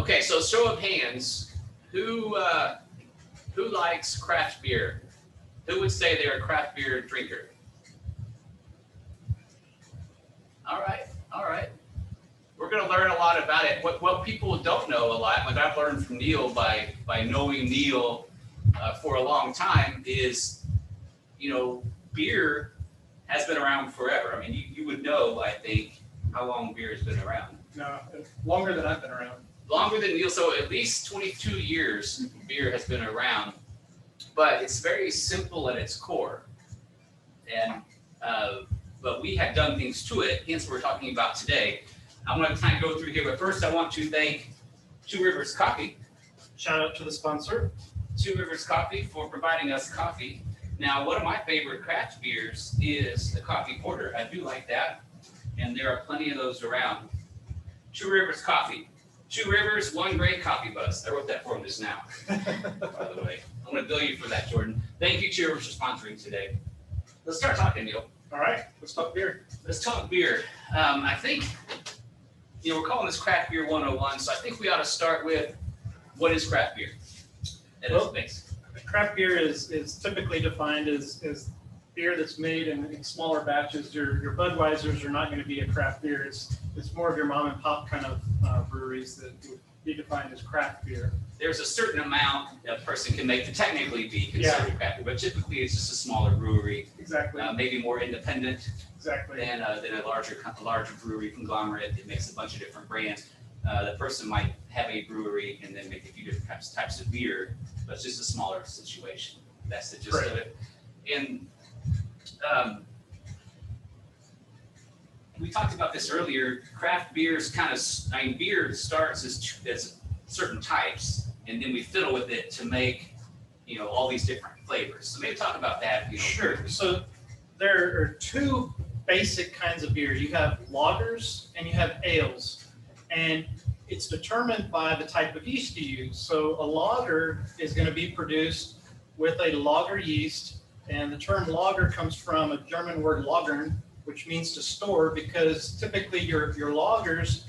Okay, so show of hands, who likes craft beer? Who would say they're a craft beer drinker? All right, all right. We're going to learn a lot about it. What people don't know a lot, what I've learned from Neil by knowing Neil for a long time is, beer has been around forever. I mean, you would know, I think, how long beer has been around. No, longer than I've been around. Longer than Neil, so at least 22 years beer has been around. But it's very simple at its core. And but we have done things to it, hence we're talking about today. I'm going to kind of go through here, but first I want to thank Two Rivers Coffee. Shout out to the sponsor. Two Rivers Coffee for providing us coffee. Now, one of my favorite craft beers is the coffee porter. I do like that, and there are plenty of those around. Two Rivers Coffee. Two Rivers, one great coffee buzz. I wrote that for him just now, by the way. I'm going to bill you for that, Jordan. Thank you, Two Rivers, for sponsoring today. Let's start talking, Neil. All right, let's talk beer. Let's talk beer. I think, we're calling this Craft Beer 101, so I think we ought to start with, what is craft beer at its base? Craft beer is typically defined as beer that's made in smaller batches. Your Budweisers are not going to be a craft beer. It's more of your mom and pop kind of breweries that would be defined as craft beer. There's a certain amount a person can make to technically be considered craft beer, but typically it's just a smaller brewery. Exactly. Maybe more independent. Exactly. Than a larger brewery conglomerate that makes a bunch of different brands. The person might have a brewery and then make a few different types of beer, but it's just a smaller situation. That's the gist of it. And we talked about this earlier. Craft beers beer starts as certain types, and then we fiddle with it to make, all these different flavors. So maybe talk about that. Sure. So there are two basic kinds of beer. You have lagers and you have ales, and it's determined by the type of yeast you use. So a lager is going to be produced with a lager yeast, and the term lager comes from a German word lagern, which means to store, because typically your lagers,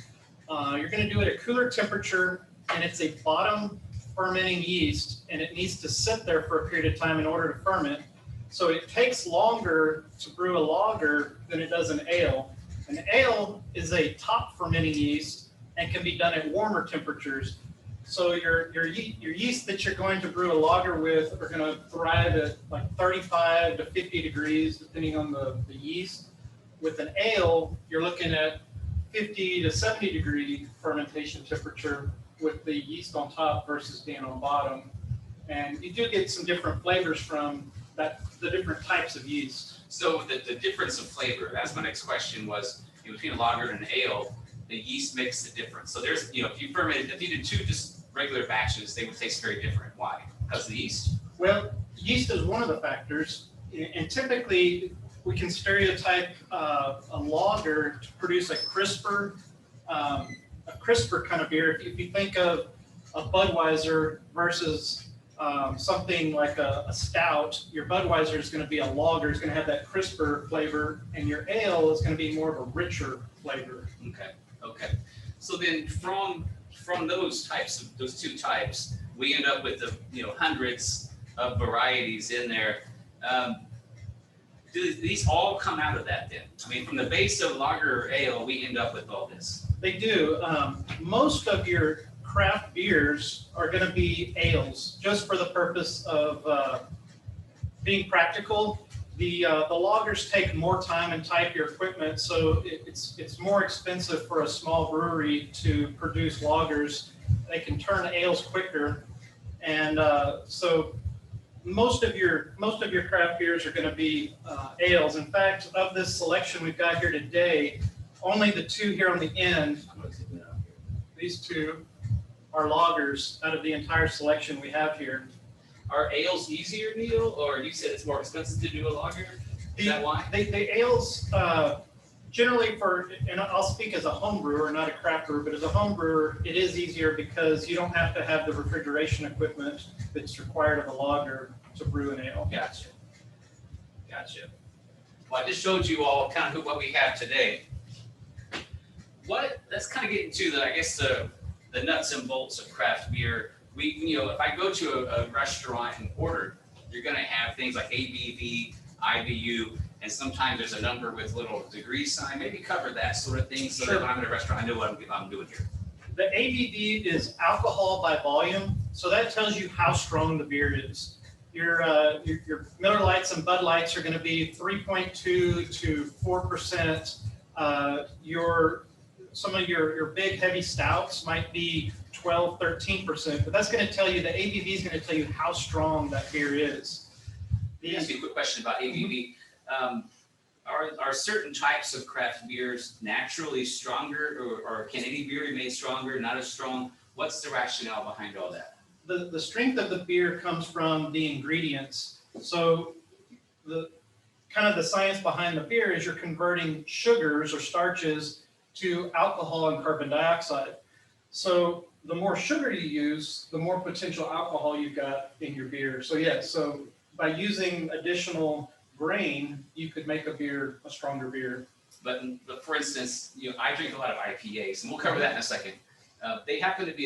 you're going to do it at cooler temperature, and it's a bottom fermenting yeast, and it needs to sit there for a period of time in order to ferment. So it takes longer to brew a lager than it does an ale. An ale is a top fermenting yeast and can be done at warmer temperatures. So your yeast that you're going to brew a lager with are going to thrive at like 35 to 50 degrees, depending on the yeast. With an ale, you're looking at 50 to 70 degree fermentation temperature with the yeast on top versus being on bottom. And you do get some different flavors from the different types of yeast. So the difference of flavor, that's my next question was, between a lager and an ale, the yeast makes the difference. So there's, if you did two just regular batches, they would taste very different. Why? Because of the yeast? Well, yeast is one of the factors, and typically we can stereotype a lager to produce a crisper kind of beer. If you think of a Budweiser versus something like a stout, your Budweiser is going to be a lager, is going to have that crisper flavor, and your ale is going to be more of a richer flavor. Okay. So then from those two types, we end up with the hundreds of varieties in there. Do these all come out of that then? I mean, from the base of lager or ale, we end up with all this. They do. Most of your craft beers are going to be ales, just for the purpose of being practical. The lagers take more time and type your equipment, so it's more expensive for a small brewery to produce lagers. They can turn ales quicker, and so most of your craft beers are going to be ales. In fact, of this selection we've got here today, only the two here on the end, these two, are lagers out of the entire selection we have here. Are ales easier, Neil, or you said it's more expensive to do a lager? Is that why? The ales, generally and I'll speak as a home brewer, not a craft brewer, but as a home brewer, it is easier because you don't have to have the refrigeration equipment that's required of a lager to brew an ale. Gotcha. Well, I just showed you all kind of what we have today. Let's kind of get into the the nuts and bolts of craft beer. If I go to a restaurant and order, you're going to have things like ABV, IBU, and sometimes there's a number with little degree sign. Maybe cover that sort of thing so that when I'm at a restaurant, I know what I'm doing here. The ABV is alcohol by volume, so that tells you how strong the beer is. Your Miller Lights and Bud Lights are going to be 3.2 to 4%. Some of your big heavy stouts might be 12, 13%, but that's going to tell you, the ABV is going to tell you how strong that beer is. Let me ask you a quick question about ABV. Are certain types of craft beers naturally stronger, or can any beer be made stronger, not as strong? What's the rationale behind all that? The strength of the beer comes from the ingredients. So the science behind the beer is you're converting sugars or starches to alcohol and carbon dioxide. So the more sugar you use, the more potential alcohol you've got in your beer. So yeah, so by using additional grain, you could make a stronger beer. But for instance, I drink a lot of IPAs, and we'll cover that in a second. They happen to be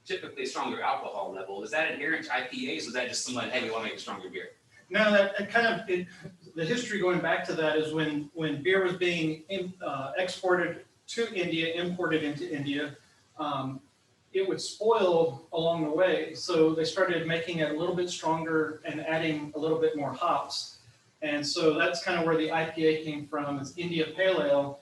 typically a stronger alcohol level. Is that inherent to IPAs, or is that just someone, hey, we want to make a stronger beer? No, the history going back to that is when beer was being exported to India, imported into India, it would spoil along the way. So they started making it a little bit stronger and adding a little bit more hops. And so that's kind of where the IPA came from, is India Pale Ale.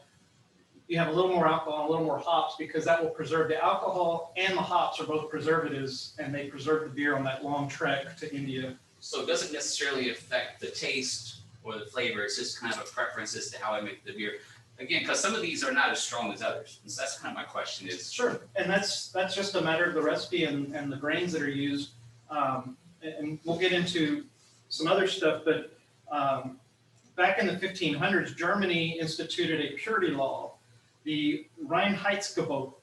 You have a little more alcohol, a little more hops, because that will preserve the alcohol, and the hops are both preservatives, and they preserve the beer on that long trek to India. So it doesn't necessarily affect the taste or the flavor. It's just kind of a preference as to how I make the beer. Again, because some of these are not as strong as others. And so that's kind of my question is. Sure, and that's just a matter of the recipe and the grains that are used. And we'll get into some other stuff, but back in the 1500s, Germany instituted a purity law, the Reinheitsgebot,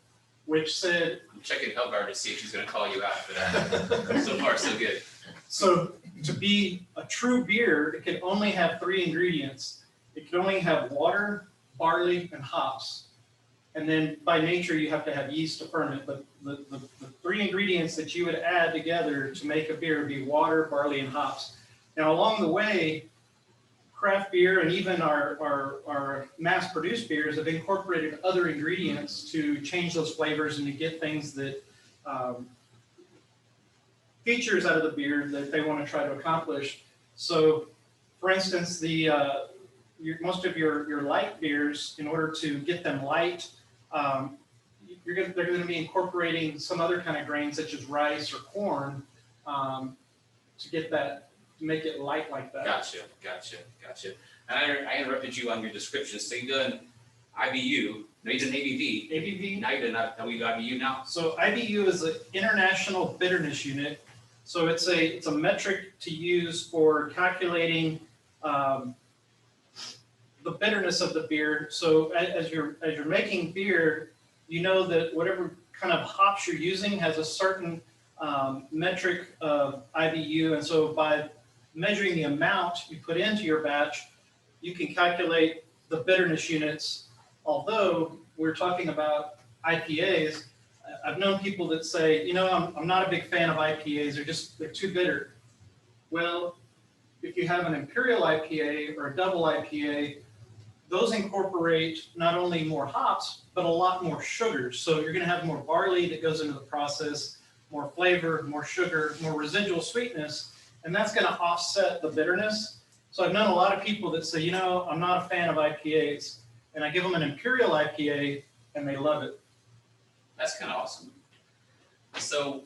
which said... I'm checking Helgar to see if she's going to call you out for that. So far, so good. So to be a true beer, it can only have 3 ingredients. It can only have water, barley, and hops. And then by nature, you have to have yeast to ferment. But the 3 ingredients that you would add together to make a beer would be water, barley, and hops. Now, along the way, craft beer and even our mass-produced beers have incorporated other ingredients to change those flavors and to get things that features out of the beer that they want to try to accomplish. So, for instance, most of your light beers, in order to get them light, they're going to be incorporating some other kind of grain, such as rice or corn, to make it light like that. Gotcha. And I interrupted you on your description. So you've done IBU, no, you did ABV. ABV. Now you done IBU now? So IBU is an international bitterness unit. So it's a metric to use for calculating the bitterness of the beer. So as you're making beer, you know that whatever kind of hops you're using has a certain metric of IBU, and so by measuring the amount you put into your batch, you can calculate the bitterness units. Although we're talking about IPAs, I've known people that say, I'm not a big fan of IPAs, they're too bitter. Well, if you have an imperial IPA or a double IPA, those incorporate not only more hops, but a lot more sugars. So you're going to have more barley that goes into the process, more flavor, more sugar, more residual sweetness, and that's going to offset the bitterness. So I've known a lot of people that say, I'm not a fan of IPAs, and I give them an imperial IPA, and they love it. That's kind of awesome. So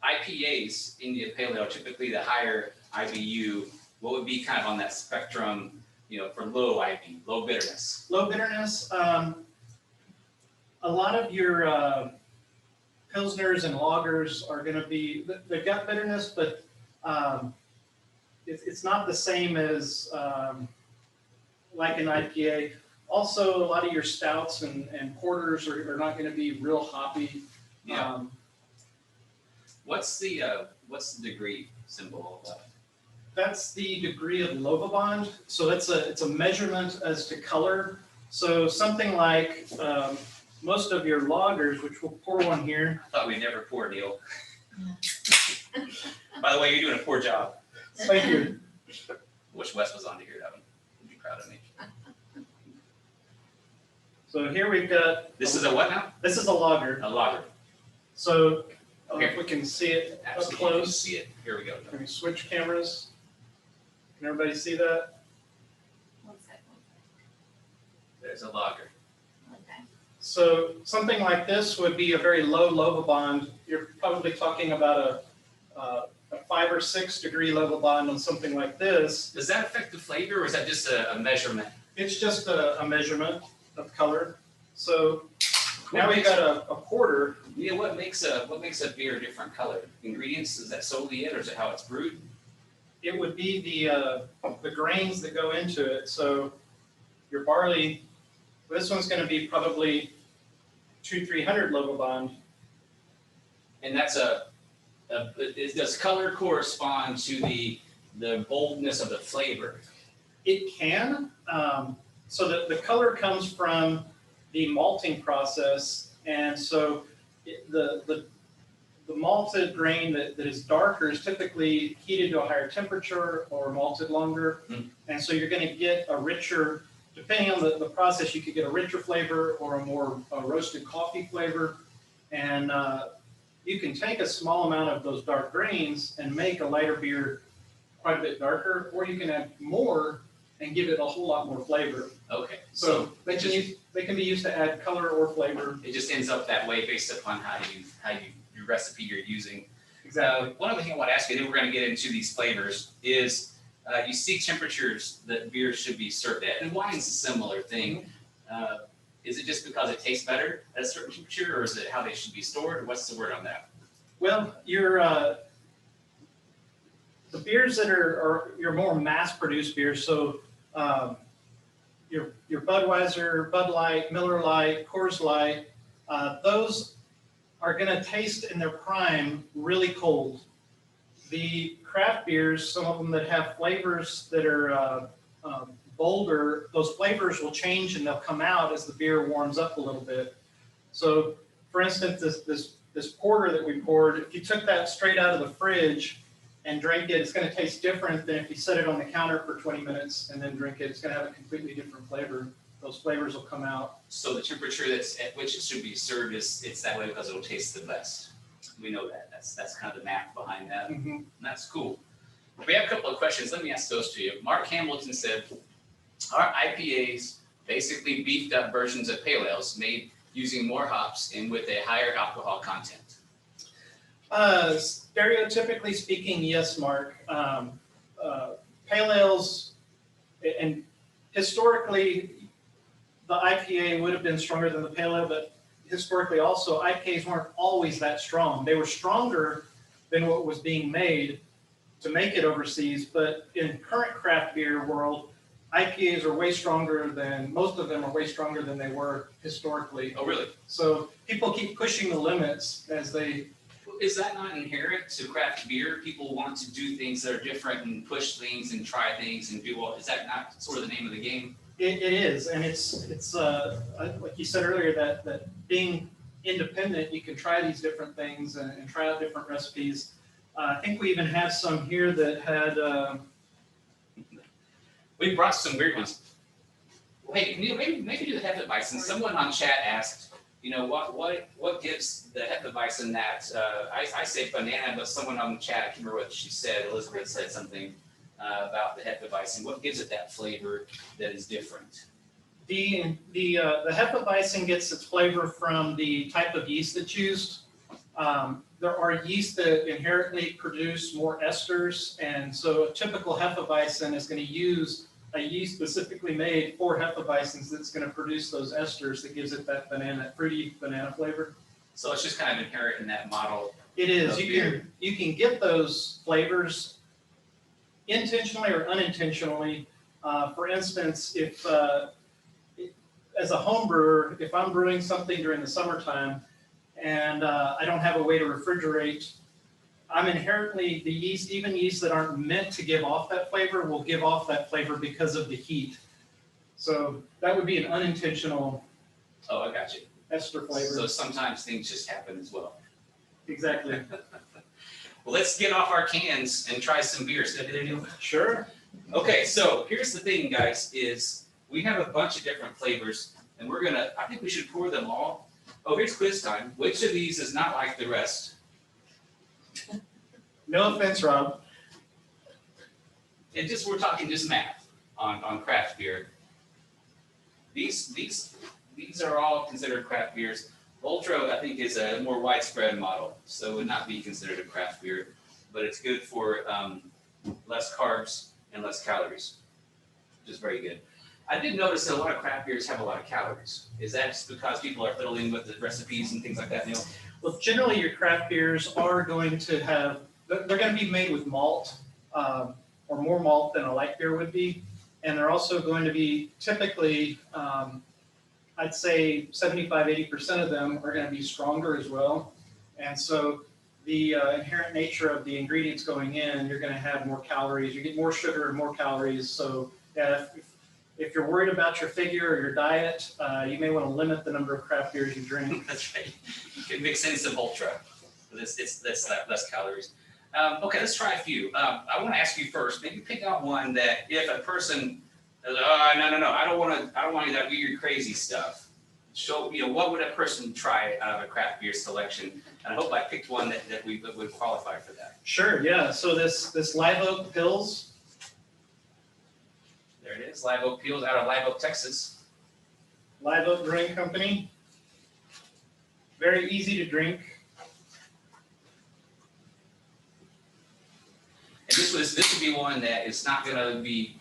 IPAs, India Pale Ale, typically the higher IBU, what would be kind of on that spectrum, for low IB, low bitterness? Low bitterness, a lot of your Pilsners and lagers are going to be, they've got bitterness, but it's not the same as like an IPA. Also, a lot of your stouts and porters are not going to be real hoppy. Yeah. What's the degree symbol of that? That's the degree of Lovibond. So it's a measurement as to color. So something like most of your lagers, which we'll pour one here. I thought we'd never pour, Neil. By the way, you're doing a poor job. Thank you. Wish Wes was on to hear that one. He'd be proud of me. So here we've got. This is a what now? This is a lager. A lager. So Okay. if we can see it up Absolutely. close. See it. Here we go. Can we switch cameras? Can everybody see that? One second. There's a lager. Okay. So something like this would be a very low Lovibond. You're probably talking about a 5 or 6 degree Lovibond on something like this. Does that affect the flavor, or is that just a measurement? It's just a measurement of color. So What now we've makes- got a porter. Yeah, what makes a beer a different color? Ingredients, is that solely it, or is it how it's brewed? It would be the grains that go into it. So your barley, this one's going to be probably 200-300 Lovibond. And that's does color correspond to the boldness of the flavor? It can. So the color comes from the malting process, and so the malted grain that is darker is typically heated to a higher temperature or malted longer, and so you're going to get a richer, depending on the process, you could get a richer flavor or a more roasted coffee flavor, and you can take a small amount of those dark grains and make a lighter beer quite a bit darker, or you can add more and give it a whole lot more flavor. Okay, So they can be used to add color or flavor. it just ends up that way based upon how your recipe you're using. Exactly. One other thing I want to ask you, then we're going to get into these flavors, is you see temperatures that beers should be served at, and wine's a similar thing. Is it just because it tastes better at a certain temperature, or is it how they should be stored? What's the word on that? Well, the beers that are your more mass-produced beers, so your Budweiser, Bud Light, Miller Lite, Coors Light, those are going to taste in their prime really cold. The craft beers, some of them that have flavors that are bolder, those flavors will change and they'll come out as the beer warms up a little bit. So, for instance, this porter that we poured, if you took that straight out of the fridge and drank it, it's going to taste different than if you set it on the counter for 20 minutes and then drink it. It's going to have a completely different flavor. Those flavors will come out. So the temperature that's at which it should be served it's that way because it'll taste the best. We know that. That's kind of the math behind that. Mhm. That's cool. We have a couple of questions. Let me ask those to you. Mark Hamilton said, are IPAs basically beefed up versions of pale ales made using more hops and with a higher alcohol content? Stereotypically speaking, yes, Mark. Pale ales, and historically, the IPA would have been stronger than the pale ale, but historically also, IPAs weren't always that strong. They were stronger than what was being made to make it overseas, but in current craft beer world, IPAs are way stronger than, most of them are way stronger than they were historically. Oh, really? So people keep pushing the limits as they. Is that not inherent to craft beer? People want to do things that are different and push things and try things and do all. Is that not sort of the name of the game? It is, and it's like you said earlier, that being independent, you can try these different things and try out different recipes. I think we even have some here that had. We brought some weird ones. Wait, Neil, maybe do the Hefeweizen. Someone on chat asked, what gives the Hefeweizen that? I say banana, but someone on the chat, I can't remember what she said. Elizabeth said something about the Hefeweizen. What gives it that flavor that is different? The Hefeweizen gets its flavor from the type of yeast that's used. There are yeasts that inherently produce more esters, and so a typical Hefeweizen is going to use a yeast specifically made for Hefeweizens that's going to produce those esters that gives it that fruity banana flavor. So it's just kind of inherent in that model. It is. Of You can get those flavors intentionally or unintentionally. For instance, if as a home brewer, if I'm brewing something during the summertime and I don't have a way to refrigerate, I'm inherently, the yeast, even yeast that aren't meant to give off that flavor, will give off that flavor because of the heat. So that would be an unintentional. Oh, I got you. ester flavor. So sometimes things just happen as well. Exactly. Well, let's get off our cans and try some beers. Did I get any? Sure. Okay, so here's the thing, guys, is we have a bunch of different flavors, and I think we should pour them all. Oh, here's quiz time. Which of these is not like the rest? No offense, Rob. And we're talking just math on craft beer. These are all considered craft beers. Ultra, I think, is a more widespread model, so it would not be considered a craft beer, but it's good for less carbs and less calories, which is very good. I did notice that a lot of craft beers have a lot of calories. Is that just because people are fiddling with the recipes and things like that, Neil? Well, generally, your craft beers are going to have, they're going to be made with malt, or more malt than a light beer would be. And they're also going to be typically, I'd say 75–80% of them are going to be stronger as well. And so the inherent nature of the ingredients going in, you're going to have more calories. You get more sugar and more calories. So yeah, if you're worried about your figure or your diet, you may want to limit the number of craft beers you drink. That's right. You can mix in some Ultra. It's less calories. Okay, let's try a few. I want to ask you first. Maybe pick out one that if a person, no, I don't want any of that weird, crazy stuff. Show what would a person try out of a craft beer selection? And I hope I picked one that would qualify for that. Sure, yeah. So this Live Oak Pils. There it is, Live Oak Pils out of Live Oak, Texas. Live Oak Brewing Company. Very easy to drink. And this would be one that is not going to be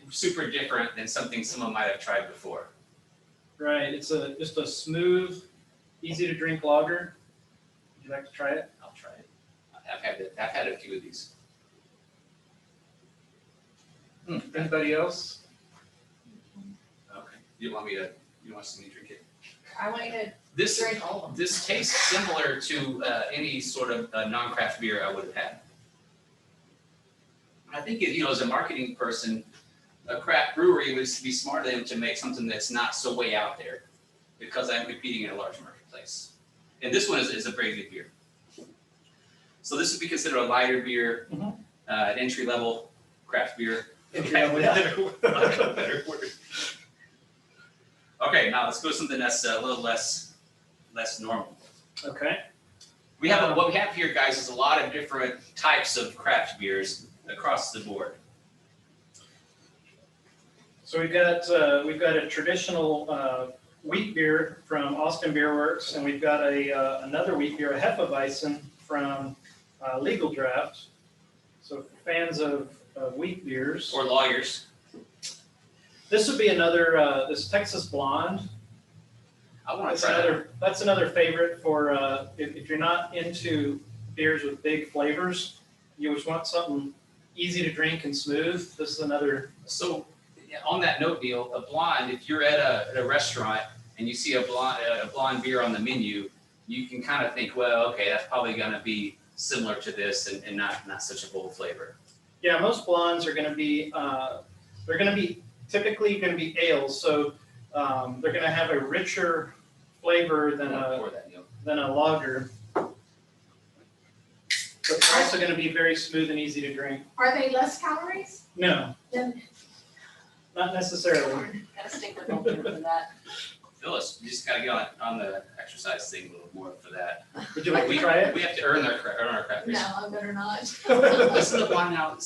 super different than something someone might have tried before. Right, it's just a smooth, easy to drink lager. Would you like to try it? I'll try it. I've had a few of these. Anybody else? Okay. You want me to drink it? I want you to This drink all of them. this tastes similar to any sort of non-craft beer I would have had. I think as a marketing person, a craft brewery would be smart of them to make something that's not so way out there, because I'm competing in a large marketplace. And this one is a very good beer. So this would be considered a lighter beer, an entry level craft beer. Entry-level, yeah. Better word. Okay, now let's go to something that's a little less normal. Okay. What we have here, guys, is a lot of different types of craft beers across the board. So we've got a traditional wheat beer from Austin Beer Works, and we've got another wheat beer, a Hefeweizen from Legal Draft. So for fans of wheat beers, Or lawyers. this would be another this Texas Blonde. I want to try that. That's another favorite for if you're not into beers with big flavors, you just want something easy to drink and smooth. This is another. So on that note, Neil, a blonde, if you're at a restaurant and you see a blonde beer on the menu, you can kind of think, well, okay, that's probably going to be similar to this and not such a bold flavor. Yeah, most blondes are going to be typically going to be ales, so they're going to have a richer flavor than a lager. But they're also going to be very smooth and easy to drink. Are they less calories? No, Then not necessarily. gotta stick with Ultra for that. Phyllis, you just got to get on the exercise thing a little more for that. Would you like to try it? We have to earn our craft beers. No, I better not. This is the one now,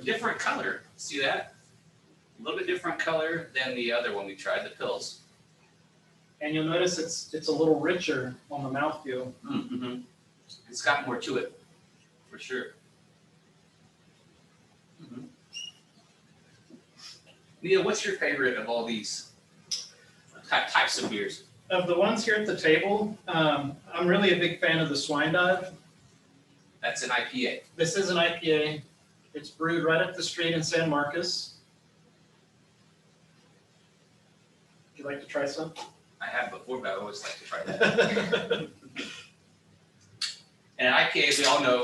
different color. See that? A little bit different color than the other one we tried, the pills. And you'll notice it's a little richer on the mouthfeel. Mm-hmm. It's got more to it, for sure. Mm-hmm. Neil, what's your favorite of all these types of beers? Of the ones here at the table, I'm really a big fan of the Swine Dive. That's an IPA. This is an IPA. It's brewed right up the street in San Marcos. Would you like to try some? I have before, but I always like to try that. And IPA, as we all know,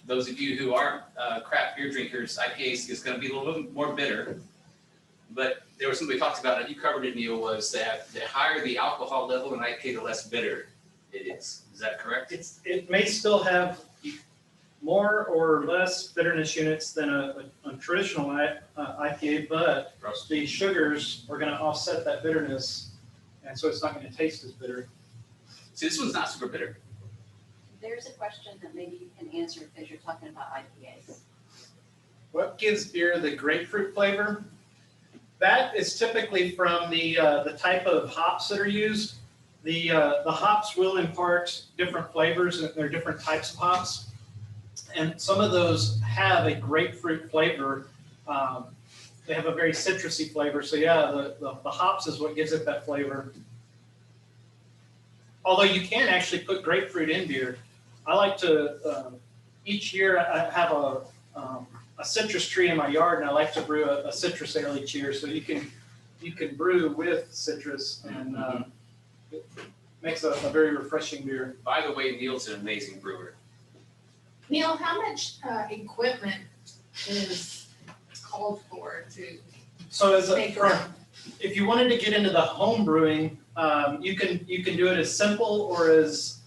those of you who aren't craft beer drinkers, IPA is going to be a little bit more bitter. But there was something we talked about, and you covered it, Neil, was that the higher the alcohol level in IPA, the less bitter it is. Is that correct? It may still have more or less bitterness units than a traditional IPA, but the sugars are going to offset that bitterness, and so it's not going to taste as bitter. See, this one's not super bitter. There's a question that maybe you can answer because you're talking about IPAs. What gives beer the grapefruit flavor? That is typically from the type of hops that are used. The hops will impart different flavors, and there are different types of hops. And some of those have a grapefruit flavor. They have a very citrusy flavor. So yeah, the hops is what gives it that flavor. Although you can actually put grapefruit in beer. I like to, each year I have a citrus tree in my yard, and I like to brew a citrus ale each year. So you can brew with citrus, and it makes a very refreshing beer. By the way, Neil's an amazing brewer. Neil, how much equipment is called for to So as make if you wanted to get into the home brewing, you can do it as simple or as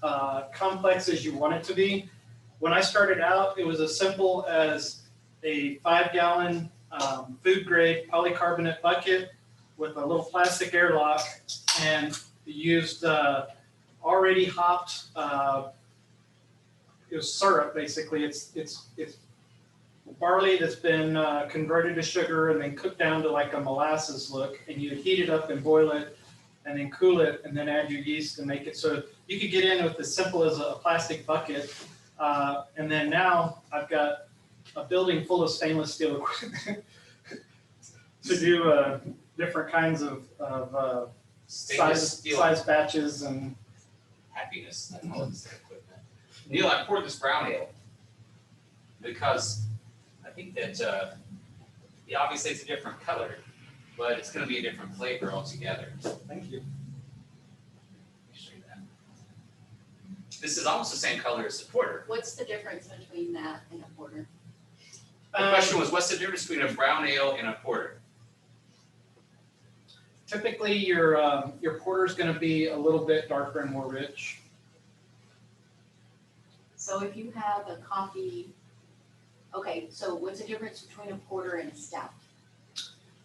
complex as you want it to be. When I started out, it was as simple as a 5-gallon food grade polycarbonate bucket with a little plastic airlock, and used already hopped. It was syrup basically. It's barley that's been converted to sugar and then cooked down to like a molasses look, and you heat it up and boil it, and then cool it, and then add your yeast and make it so you could get in with as simple as a plastic bucket. And then now I've got a building full of stainless steel equipment to do different kinds of size batches and Happiness. That's all it's equipment. Neil, I poured this brown ale because I think that yeah, obviously it's a different color, but it's going to be a different flavor altogether. thank you. Let me show you that. This is almost the same color as the porter. What's the difference between that and a porter? The question was, what's the difference between a brown ale and a porter? Typically, your porter is going to be a little bit darker and more rich. So if you have a coffee, okay, so what's the difference between a porter and a stout?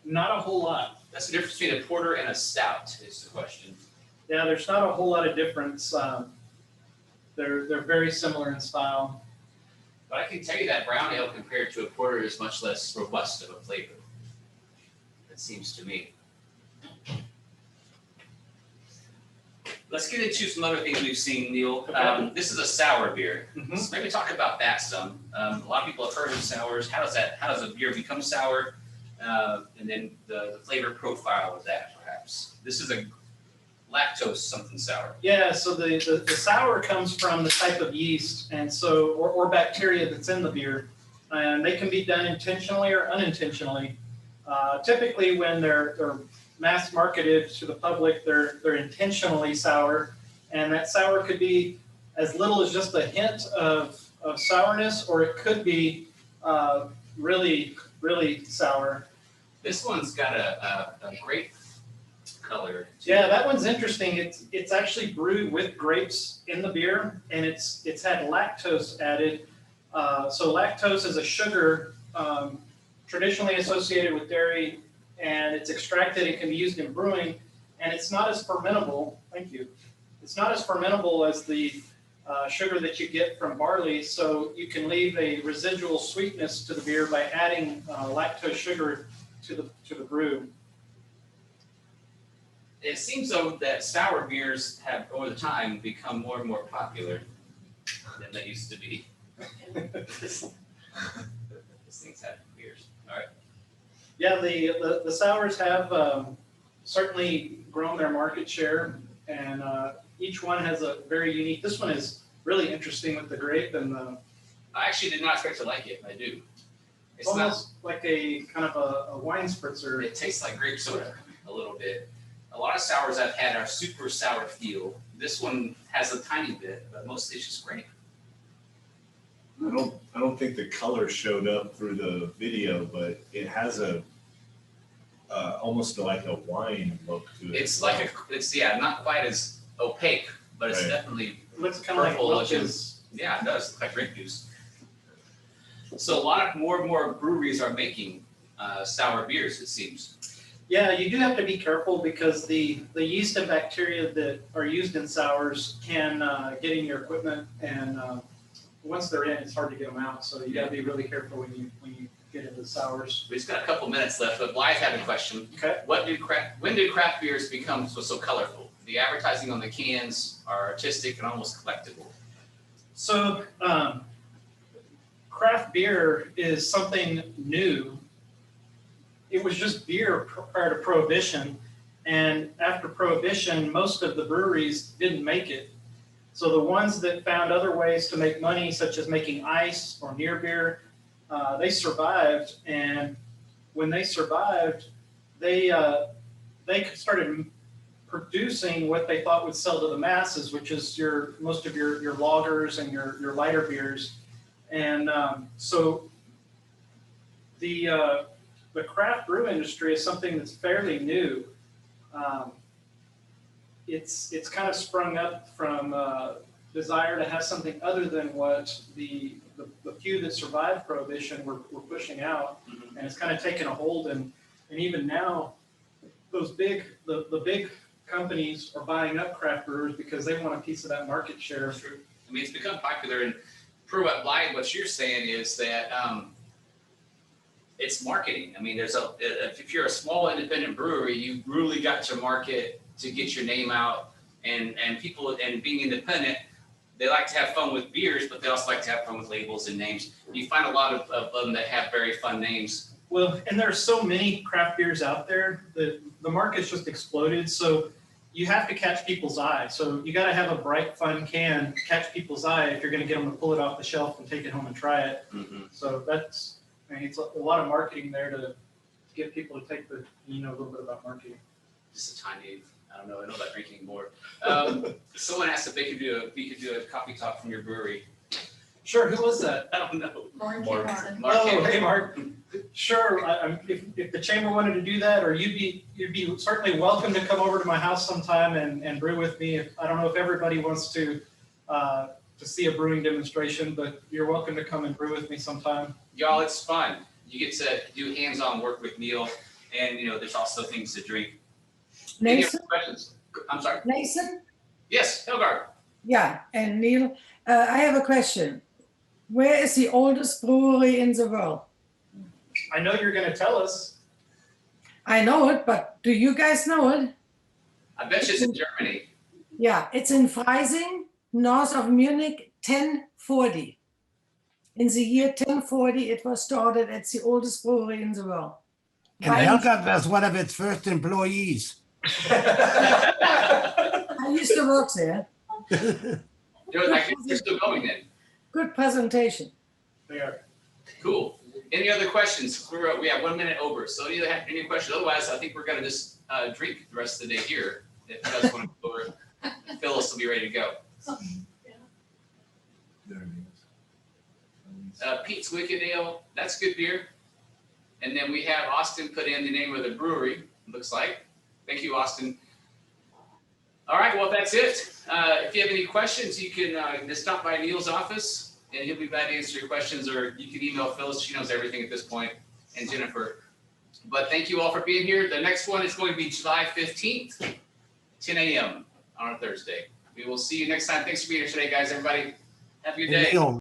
Not a whole lot. That's the difference between a porter and a stout is the question. Yeah, there's not a whole lot of difference. They're very similar in style. But I can tell you that brown ale compared to a porter is much less robust of a flavor. It seems to me. Let's get into some other things we've seen, Neil. Okay. This is a sour beer. Mhm. So maybe talk about that some. A lot of people have heard of sours. How does a beer become sour? And then the flavor profile of that, perhaps. This is a lactose something sour. Yeah, so the sour comes from the type of yeast and so or bacteria that's in the beer, and they can be done intentionally or unintentionally. Typically, when they're mass marketed to the public, they're intentionally sour, and that sour could be as little as just a hint of sourness, or it could be really sour. This one's got a grape color. to Yeah, it. that one's interesting. It's actually brewed with grapes in the beer, and it's had lactose added. So lactose is a sugar traditionally associated with dairy, and it's extracted. It can be used in brewing, and it's not as fermentable. Thank you. It's not as fermentable as the sugar that you get from barley, so you can leave a residual sweetness to the beer by adding lactose sugar to the brew. It seems though that sour beers have over the time become more and more popular than they used to be. This thing's had beers. All right. Yeah, the sours have certainly grown their market share, and each one has a very unique. This one is really interesting with the grape, and I actually did not expect to like it. I do. it's almost like a kind of a wine spritzer. It tastes like grape soda a little bit. A lot of sours I've had are super sour feel. This one has a tiny bit, but mostly it's just grape. I don't think the color showed up through the video, but it has a almost like a wine look to it. It's like yeah, not quite as opaque, but it's Right. definitely, It looks kind of like Purple Welch's. yeah, it does look like grape juice. So a lot of more and more breweries are making sour beers, it seems. Yeah, you do have to be careful because the yeast and bacteria that are used in sours can get in your equipment, and once they're in, it's hard to get them out. So you got to be really careful when you get into sours. We just got a couple minutes left, but Blythe had a question. Okay. When did craft beers become so colorful? The advertising on the cans are artistic and almost collectible. So craft beer is something new. It was just beer prior to Prohibition, and after Prohibition, most of the breweries didn't make it. So the ones that found other ways to make money, such as making ice or near beer, they survived. And when they survived, they started producing what they thought would sell to the masses, which is most of your lagers and your lighter beers. And so the craft brew industry is something that's fairly new. It's kind of sprung up from desire to have something other than what the few that survived Prohibition were pushing out, and it's kind of taken a hold. And even now, the big companies are buying up craft brewers because they want a piece of that market share. True. I mean, it's become popular, and per what you're saying is that it's marketing. I mean, if you're a small independent brewery, you really got to market to get your name out, and people, and being independent, they like to have fun with beers, but they also like to have fun with labels and names. You find a lot of them that have very fun names. Well, and there are so many craft beers out there that the market's just exploded. So you have to catch people's eye. So you got to have a bright, fun can catch people's eye if you're going to get them to pull it off the shelf and take it home and try it. Mm-hmm. So it's a lot of marketing there to get people to take a little bit about marketing. Just a tiny, I know about drinking more. Someone asked if we could do a coffee talk from your brewery. Sure, who was that? I don't know. Lauren Mark. Kingston. Mark Oh, Hamilton. hey, Mark. Sure, if the chamber wanted to do that, or you'd be certainly welcome to come over to my house sometime and brew with me. I don't know if everybody wants to see a brewing demonstration, but you're welcome to come and brew with me sometime. Y'all, it's fun. You get to do hands-on work with Neil, and there's also things to drink. Any other Nathan, questions? I'm sorry. Nathan? Yes, Helgard. Yeah, and Neil, I have a question. Where is the oldest brewery in the world? I know you're going to tell us. I know it, but do you guys know it? I bet you it's in Germany. Yeah, it's in Freising, north of Munich, 1040. In the year 1040, it was started. It's the oldest brewery in the world. And Helga was one of its first employees. I used to work there. I guess you're still going then. Good presentation. They are. Cool. Any other questions? We have 1 minute over. So do you have any questions? Otherwise, I think we're going to just drink the rest of the day here. If you guys want to go over, Phyllis will be ready to go. There it Pete's Wicked Ale, that's good beer. And then we have Austin put in the name of the brewery, looks like. Thank you, Austin. All right, well, that's it. If you have any questions, you can just stop by Neil's office, and he'll be glad to answer your questions, or you can email Phyllis. She knows everything at this point, and Jennifer. But thank you all for being here. The next one is going to be July 15th, 10 a.m. on a Thursday. We will see you next time. Thanks for being here today, guys, everybody. Have a good day. Neil,